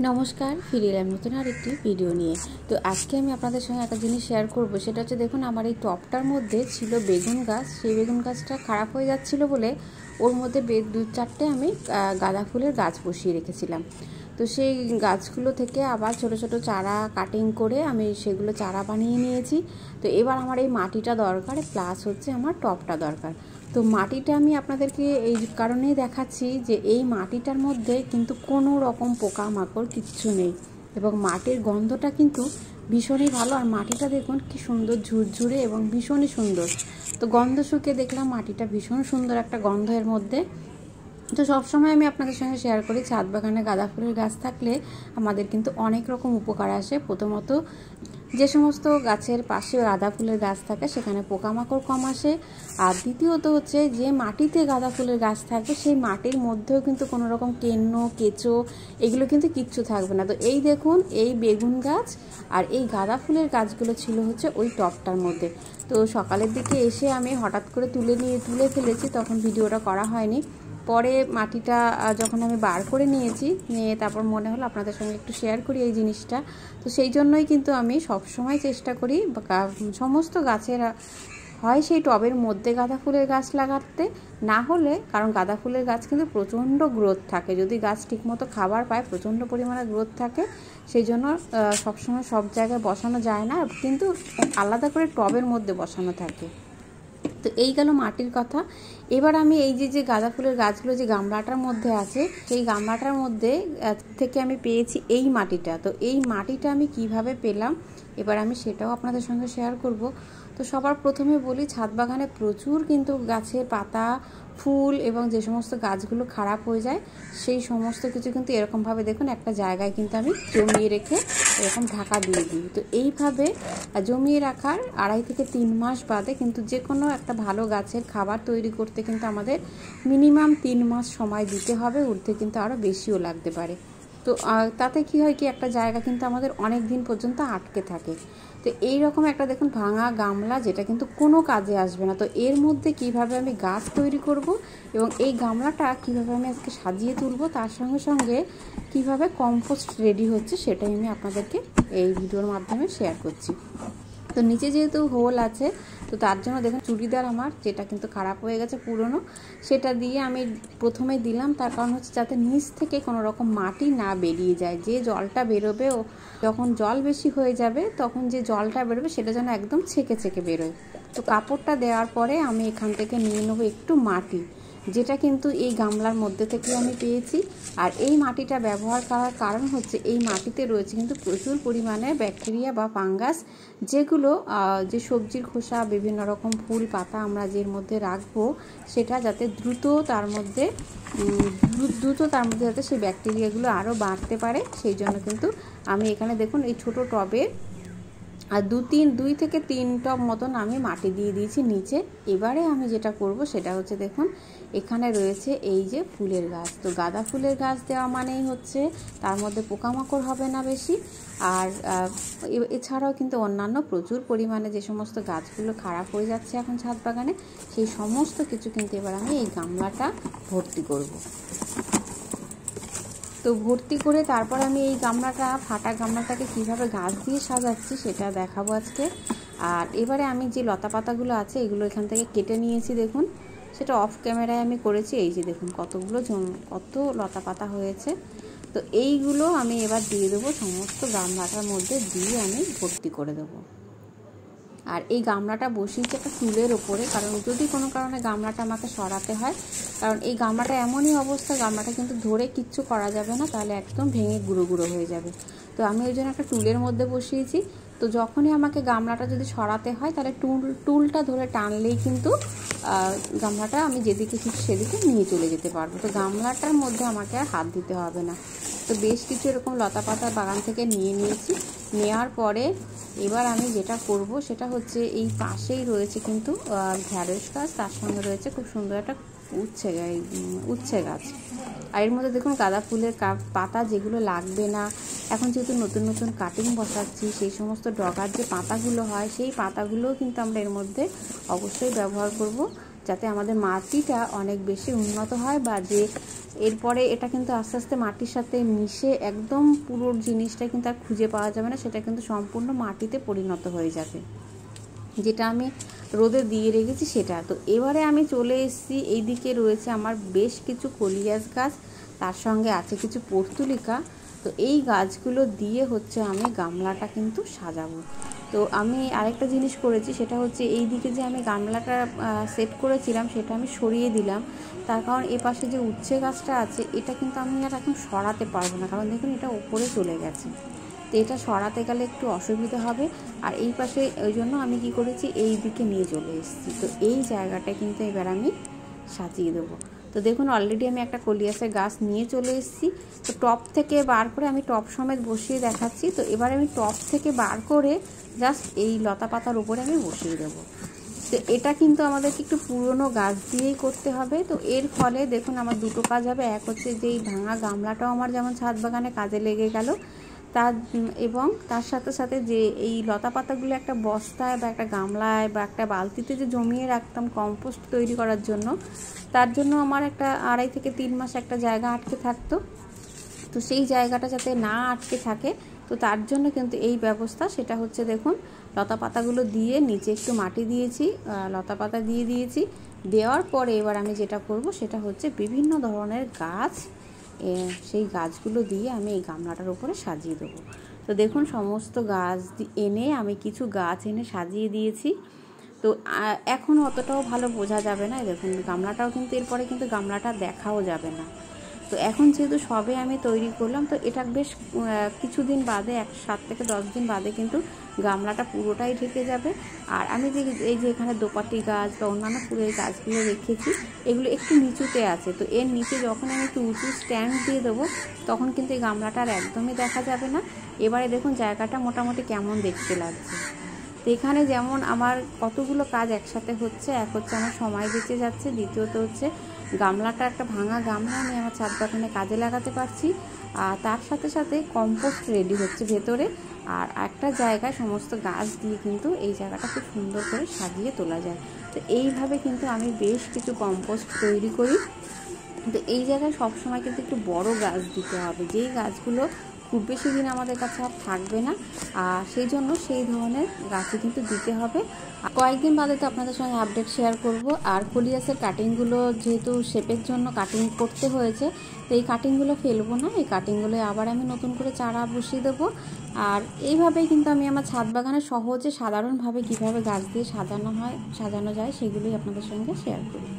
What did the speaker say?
নমস্কার, ফিরে এলাম নতুন আরেকটি ভিডিও নিয়ে। তো আজকে আমি আপনাদের সঙ্গে একটা জিনিস শেয়ার করব। সেটা হচ্ছে, দেখুন আমার এই টবটার মধ্যে ছিল বেগুন গাছ। সেই বেগুন গাছটা খারাপ হয়ে যাচ্ছিল বলে ওর মধ্যে দু চারটে আমি গাঁদা ফুলের গাছ বসিয়ে রেখেছিলাম। তো সেই গাছগুলো থেকে আবার ছোট ছোট চারা কাটিং করে আমি সেগুলো চারা বানিয়ে নিয়েছি। তো এবার আমার এই মাটিটা দরকার, প্লাস হচ্ছে আমার টবটা দরকার। তো মাটিটা আমি আপনাদেরকে এই কারণেই দেখাচ্ছি যে এই মাটিটার মধ্যে কিন্তু কোনো রকম পোকামাকড় কিচ্ছু নেই, এবং মাটির গন্ধটা কিন্তু ভীষণই ভালো। আর মাটিটা দেখুন কি সুন্দর ঝুরঝুরে এবং ভীষণই সুন্দর। তো গন্ধ শুকে দেখলাম মাটিটা ভীষণ সুন্দর একটা গন্ধ এর মধ্যে। তো সবসময় আমি আপনাদের সঙ্গে শেয়ার করি, ছাদ বাগানে গাঁদা ফুলের গাছ থাকলে আমাদের কিন্তু অনেক রকম উপকার আসে। প্রথমত, যে সমস্ত গাছের পাশে গাঁদা ফুলের গাছ থাকে সেখানে পোকামাকড় কম আসে। আর দ্বিতীয়ত হচ্ছে, যে মাটিতে গাঁদা ফুলের গাছ থাকবে সেই মাটির মধ্যেও কিন্তু কোনো রকম কেন্ন কেঁচো এগুলো কিন্তু কিচ্ছু থাকবে না। তো এই দেখুন, এই বেগুন গাছ আর এই গাঁদা ফুলের গাছগুলো ছিল হচ্ছে ওই টবটার মধ্যে। তো সকালের দিকে এসে আমি হঠাৎ করে তুলে ফেলেছি, তখন ভিডিওটা করা হয়নি। পরে মাটিটা যখন আমি বার করে নিয়ে তারপর মনে হলো আপনাদের সঙ্গে একটু শেয়ার করি এই জিনিসটা। তো সেই জন্যই কিন্তু আমি সবসময় চেষ্টা করি সমস্ত গাছের হয় সেই টবের মধ্যে গাঁদা ফুলের গাছ লাগাতে, না হলে, কারণ গাঁদা ফুলের গাছ কিন্তু প্রচণ্ড গ্রোথ থাকে, যদি গাছ ঠিকমতো খাবার পায় প্রচণ্ড পরিমাণে গ্রোথ থাকে। সেই জন্য সবসময় সব জায়গায় বসানো যায় না, কিন্তু আলাদা করে টবের মধ্যে বসানো থাকে। তো এই গেল মাটির কথা। এবার আমি এই যে গাঁদা ফুলের গাছগুলো যে গামলাটার মধ্যে আছে, সেই গামলাটার মধ্যে থেকে আমি পেয়েছি এই মাটিটা। তো এই মাটিটা আমি কিভাবে পেলাম এবার আমি সেটাও আপনাদের সঙ্গে শেয়ার করব। তো সবার প্রথমে বলি, ছাদ বাগানে প্রচুর কিন্তু গাছের পাতা, ফুল এবং যে সমস্ত গাছগুলো খারাপ হয়ে যায় সেই সমস্ত কিছু কিন্তু এরকমভাবে দেখুন একটা জায়গায় কিন্তু আমি জমিয়ে রেখে এরকম ঢাকা দিয়ে দিই। তো এইভাবে জমিয়ে রাখার 2.5 থেকে 3 মাস বাদে কিন্তু যে কোনো একটা ভালো গাছের খাবার তৈরি করতে কিন্তু আমাদের মিনিমাম 3 মাস সময় দিতে হবে, উঠতে কিন্তু আরও বেশিও লাগতে পারে। তো তাতে কি হয় কি, একটা জায়গা কিন্তু আমাদের অনেক দিন পর্যন্ত আটকে থাকে। তো এই রকম একটা দেখুন ভাঙা গামলা, যেটা কিন্তু কোনো কাজে আসবে না। তো এর মধ্যে কিভাবে আমি গাছ তৈরি করব এবং এই গামলাটা কিভাবে আমি আজকে সাজিয়ে তুলব, তার সঙ্গে সঙ্গে কিভাবে কম্পোস্ট রেডি হচ্ছে সেটাই আমি আপনাদেরকে এই ভিডিওর মাধ্যমে শেয়ার করছি। তো নিচে যেহেতু হোল আছে, তো তার জন্য দেখুন চুড়িদার আমার যেটা কিন্তু খারাপ হয়ে গেছে পুরনো, সেটা দিয়ে আমি প্রথমে দিলাম। তার কারণ হচ্ছে যাতে নিচ থেকে কোনো রকম মাটি না বেরিয়ে যায়। যে জলটা বেরোবে, ও যখন জল বেশি হয়ে যাবে তখন যে জলটা বেরোবে সেটা যেন একদম ছেঁকে ছেঁকে বেরোয়। তো কাপড়টা দেওয়ার পরে আমি এখান থেকে নিয়ে নেবো একটু মাটি, যেটা কিন্তু এই গামলার মধ্যে থেকে আমি পেয়েছি। আর এই মাটিটা ব্যবহার করার কারণ হচ্ছে, এই মাটিতে রয়েছে কিন্তু প্রচুর পরিমাণে ব্যাকটেরিয়া বা ফাঙ্গাস, যেগুলো যে সবজির খোসা, বিভিন্ন রকম ফুল পাতা আমরা যের মধ্যে রাখবো, সেটা যাতে দ্রুত তার মধ্যে যাতে সেই ব্যাকটেরিয়াগুলো আরও বাড়তে পারে, সেই জন্য কিন্তু আমি এখানে দেখুন এই ছোট টবে আর 2 থেকে 3 টব মতন আমি মাটি দিয়ে দিয়েছি নিচে। এবারে আমি যেটা করব সেটা হচ্ছে, দেখুন এখানে রয়েছে এই যে ফুলের গাছ। তো গাঁদা ফুলের গাছ দেওয়া মানেই হচ্ছে তার মধ্যে পোকামাকড় হবে না বেশি। আর এছাড়াও কিন্তু অন্যান্য প্রচুর পরিমাণে যে সমস্ত গাছগুলো খারাপ হয়ে যাচ্ছে এখন ছাদ বাগানে, সেই সমস্ত কিছু কিন্তু এবার আমি এই গামলাটা ভর্তি করব। তো ভর্তি করে তারপর আমি এই ফাটা গামলাটাকে কীভাবে গাছ দিয়ে সাজাচ্ছি সেটা দেখাবো আজকে। আর এবারে আমি যে লতা পাতাগুলো আছে এগুলো এখান থেকে কেটে নিয়েছি, দেখুন সেটা অফ ক্যামেরায় আমি করেছি। এই যে দেখুন কত লতা পাতা হয়েছে। তো এইগুলো আমি এবার দিয়ে দেবো সমস্ত গামলাটার মধ্যে, দিয়ে আমি ভর্তি করে দেবো। আর এই গামলাটা বসিয়েছি একটা টুলের ওপরে, কারণ যদি কোনো কারণে গামলাটা আমাকে সরাতে হয়, কারণ এই গামলাটা এমনই অবস্থা, গামলাটা কিন্তু ধরে কিচ্ছু করা যাবে না, তাহলে একদম ভেঙে গুঁড়ো গুঁড়ো হয়ে যাবে। তো আমি ওই জন্য একটা টুলের মধ্যে বসিয়েছি। তো যখনই আমাকে গামলাটা যদি সরাতে হয়, তাহলে টুলটা ধরে টানলেই কিন্তু গামলাটা আমি যেদিকে খুশি সেদিকে নিয়ে চলে যেতে পারবো। তো গামলাটার মধ্যে আমাকে আর হাত দিতে হবে না। তো বেশ কিছু এরকম লতা পাতা বাগান থেকে নিয়েছি। নেওয়ার পরে এবার আমি যেটা করব সেটা হচ্ছে, এই পাশেই রয়েছে কিন্তু ঢ্যাঁড়স গাছ, তার সঙ্গে রয়েছে খুব সুন্দর একটা উচ্ছে গাছ। আর এর মধ্যে দেখুন গাঁদা ফুলের পাতা যেগুলো লাগবে না, এখন যেহেতু নতুন নতুন কাটিং বসাচ্ছি, সেই সমস্ত ডগার যে পাতাগুলো হয় সেই পাতাগুলোও কিন্তু আমরা এর মধ্যে অবশ্যই ব্যবহার করব। যাতে আমাদের মাটিটা অনেক বেশি উন্নত হয়, বা যে এরপরে এটা কিন্তু আস্তে আস্তে মাটির সাথে মিশে একদম পুরো জিনিসটা কিন্তু আর খুঁজে পাওয়া যাবে না, সেটা কিন্তু সম্পূর্ণ মাটিতে পরিণত হয়ে যাবে, যেটা আমি রোদে দিয়ে রেখেছি সেটা। তো এবারে আমি চলে এসেছি, এইদিকে রয়েছে আমার বেশ কিছু কলিয়াস গাছ, তার সঙ্গে আছে কিছু পর্তুলিকা। তো এই গাছগুলো দিয়ে হচ্ছে আমি গামলাটা কিন্তু সাজাবো। তো আমি আরেকটা জিনিস করেছি, সেটা হচ্ছে এই দিকে যে আমি গামলাটা সেট করেছিলাম সেটা আমি সরিয়ে দিলাম, তার কারণ এ পাশে যে উচ্ছে গাছটা আছে এটা কিন্তু আমি আর এখন সরাতে পারবো না, কারণ দেখুন এটা উপরে চলে গেছে, তো এটা সরাতে গেলে একটু অসুবিধা হবে। আর এই পাশে ওই জন্য আমি কি করেছি, এই দিকে নিয়ে চলে এসেছি। তো এই জায়গাটা কিন্তু এবার আমি সাজিয়ে দেবো। তো দেখুন অলরেডি আমি একটা কলিয়াসের গাছ নিয়ে চলে এসেছি। তো টপ থেকে বার করে আমি টপ সমেত বসিয়ে দেখাচ্ছি। তো এবার আমি টপ থেকে বার করে জাস্ট এই লতা পাতার উপরে আমি বসিয়ে দেবো। তো এটা কিন্তু আমাদেরকে একটু পুরনো গাছ দিয়েই করতে হবে। তো এর ফলে দেখুন আমার দুটো কাজ হবে, এক হচ্ছে যে এই ভাঙা গামলাটাও আমার যেমন ছাদ বাগানে কাজে লেগে গেল, এবং তার সাথে সাথে যে এই লতা পাতাগুলো একটা বস্তায় বা একটা গামলায় বা একটা বালতিতে যে জমিয়ে রাখতাম কম্পোস্ট তৈরি করার জন্য, তার জন্য আমার একটা 2.5 থেকে 3 মাস একটা জায়গা আটকে থাকতো। তো সেই জায়গাটা যাতে না আটকে থাকে, তো তার জন্য কিন্তু এই ব্যবস্থা, সেটা হচ্ছে দেখুন লতা পাতাগুলো দিয়ে নিচে একটু মাটি দিয়েছি, লতা পাতা দিয়ে দিয়েছি। দেওয়ার পরে এবার আমি যেটা করব সেটা হচ্ছে বিভিন্ন ধরনের গাছ, সেই গাছগুলো দিয়ে আমি এই গামলাটার উপরে সাজিয়ে দেবো। তো দেখুন সমস্ত গাছ এনে আমি কিছু গাছ এনে সাজিয়ে দিয়েছি। তো এখন অতটাও ভালো বোঝা যাবে না, দেখুন গামলাটাও কিন্তু এরপরে কিন্তু গামলাটা দেখাও যাবে না। তো এখন যেহেতু সবে আমি তৈরি করলাম, তো এটা বেশ কিছুদিন বাদে 7 থেকে 10 দিন বাদে কিন্তু গামলাটা পুরোটাই ঢেকে যাবে। আর আমি যে এই যে এখানে দোপাটি গাছ বা অন্যান্য ফুলের গাছগুলো রেখেছি, এগুলো একটু নিচুতে আছে। তো এর নিচে যখন আমি একটু উঁচু স্ট্যান্ড দিয়ে দেবো, তখন কিন্তু এই গামলাটা আর একদমই দেখা যাবে না। এবারে দেখুন জায়গাটা মোটামুটি কেমন দেখতে লাগছে। তো এখানে যেমন আমার কতগুলো কাজ একসাথে হচ্ছে, এক হচ্ছে আমার সময় বেঁচে যাচ্ছে, দ্বিতীয়ত হচ্ছে গামলাটা একটা ভাঙা গামলা আমি আমার ছাদ বাগানে কাজে লাগাতে পারছি, আর তার সাথে সাথে কম্পোস্ট রেডি হচ্ছে ভেতরে, আর একটা জায়গায় সমস্ত গাছ দিয়ে কিন্তু এই জায়গাটা খুব সুন্দর করে সাজিয়ে তোলা যায়। তো এইভাবে কিন্তু আমি বেশ কিছু কম্পোস্ট তৈরি করি। তো এই জায়গায় সবসময় কিন্তু একটু বড় গাছ দিতে হবে, যেই গাছগুলো খুব বেশি দিন আমাদের কাছে আর থাকবে না, আর সেই জন্য সেই ধরনের গাছই কিন্তু দিতে হবে। কয়েকদিন বাদে তো আপনাদের সঙ্গে আপডেট শেয়ার করব। আর কলিয়াসের কাটিংগুলো যেহেতু শেপের জন্য কাটিং করতে হয়েছে, তো এই কাটিংগুলো ফেলবো না, এই কাটিংগুলো আবার আমি নতুন করে চারা বসিয়ে দেবো। আর এইভাবেই কিন্তু আমি আমার ছাদ বাগানে সহজে সাধারণভাবে কীভাবে গাছ দিয়ে সাজানো যায় সেগুলোই আপনাদের সঙ্গে শেয়ার করি।